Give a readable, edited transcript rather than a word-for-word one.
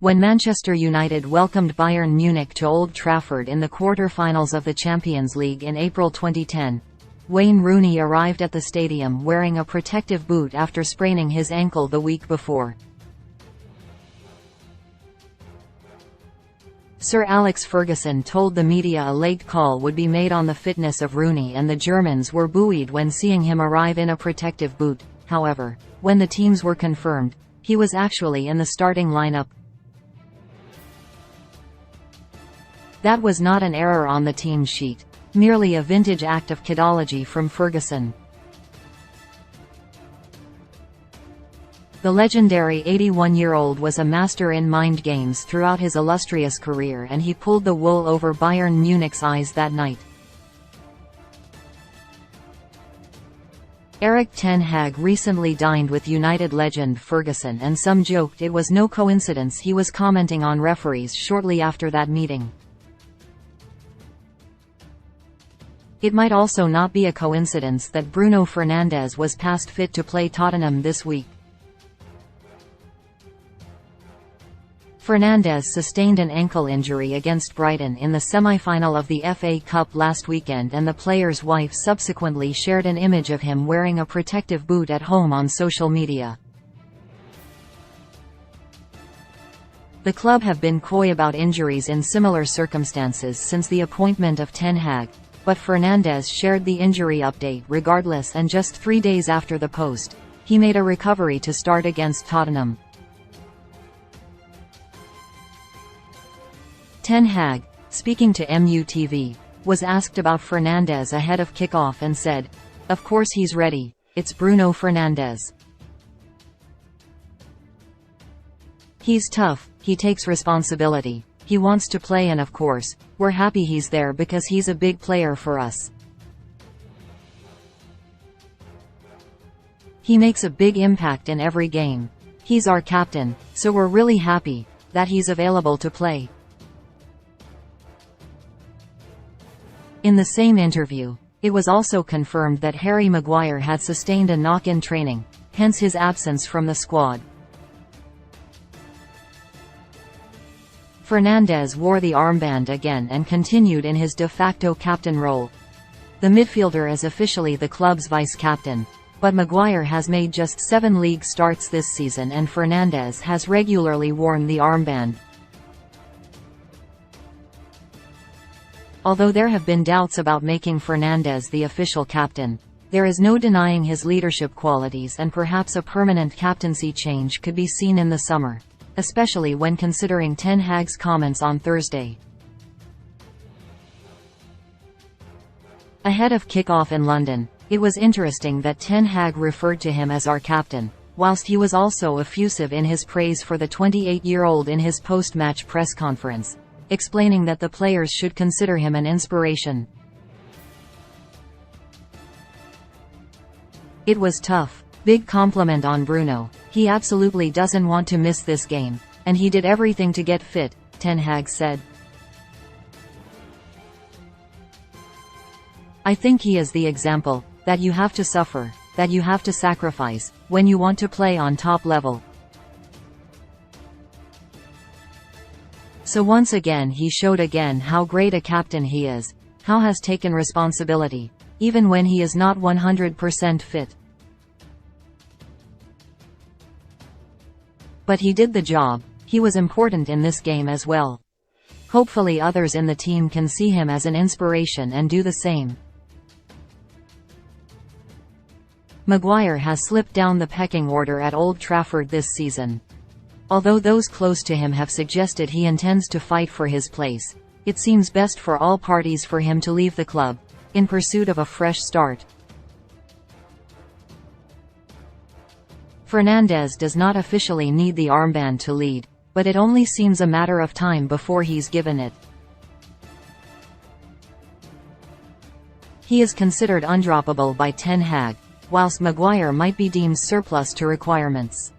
When Manchester United welcomed Bayern Munich to Old Trafford in the quarter-finals of the Champions League in April 2010, Wayne Rooney arrived at the stadium wearing a protective boot after spraining his ankle the week before. Sir Alex Ferguson told the media a late call would be made on the fitness of Rooney, and the Germans were buoyed when seeing him arrive in a protective boot. However, when the teams were confirmed, he was actually in the starting lineup. That was not an error on the team sheet, merely a vintage act of kidology from Ferguson. The legendary 81-year-old was a master in mind games throughout his illustrious career, and he pulled the wool over Bayern Munich's eyes that night. Erik Ten Hag recently dined with United legend Ferguson, and some joked it was no coincidence he was commenting on referees shortly after that meeting. It might also not be a coincidence that Bruno Fernandes was past fit to play Tottenham this week. Fernandes sustained an ankle injury against Brighton in the semi-final of the FA Cup last weekend, and the player's wife subsequently shared an image of him wearing a protective boot at home on social media. The club have been coy about injuries in similar circumstances since the appointment of Ten Hag, but Fernandes shared the injury update regardless, and just 3 days after the post, he made a recovery to start against Tottenham. Ten Hag, speaking to MUTV, was asked about Fernandes ahead of kickoff and said, "Of course he's ready, it's Bruno Fernandes. He's tough, he takes responsibility, he wants to play, and of course, we're happy he's there because he's a big player for us. He makes a big impact in every game. He's our captain, so we're really happy that he's available to play." In the same interview, it was also confirmed that Harry Maguire had sustained a knock in training, hence his absence from the squad. Fernandes wore the armband again and continued in his de facto captain role. The midfielder is officially the club's vice-captain, but Maguire has made just 7 league starts this season, and Fernandes has regularly worn the armband. Although there have been doubts about making Fernandes the official captain, there is no denying his leadership qualities, and perhaps a permanent captaincy change could be seen in the summer, especially when considering Ten Hag's comments on Thursday. Ahead of kickoff in London, it was interesting that Ten Hag referred to him as our captain, whilst he was also effusive in his praise for the 28-year-old in his post-match press conference, explaining that the players should consider him an inspiration. "It was tough. Big compliment on Bruno. He absolutely doesn't want to miss this game, and he did everything to get fit," Ten Hag said. "I think he is the example that you have to suffer, that you have to sacrifice, when you want to play on top level. So once again he showed again how great a captain he is, how has taken responsibility, even when he is not 100% fit. But he did the job, he was important in this game as well. Hopefully others in the team can see him as an inspiration and do the same." Maguire has slipped down the pecking order at Old Trafford this season. Although those close to him have suggested he intends to fight for his place, it seems best for all parties for him to leave the club, in pursuit of a fresh start. Fernandes does not officially need the armband to lead, but it only seems a matter of time before he's given it. He is considered undroppable by Ten Hag, whilst Maguire might be deemed surplus to requirements.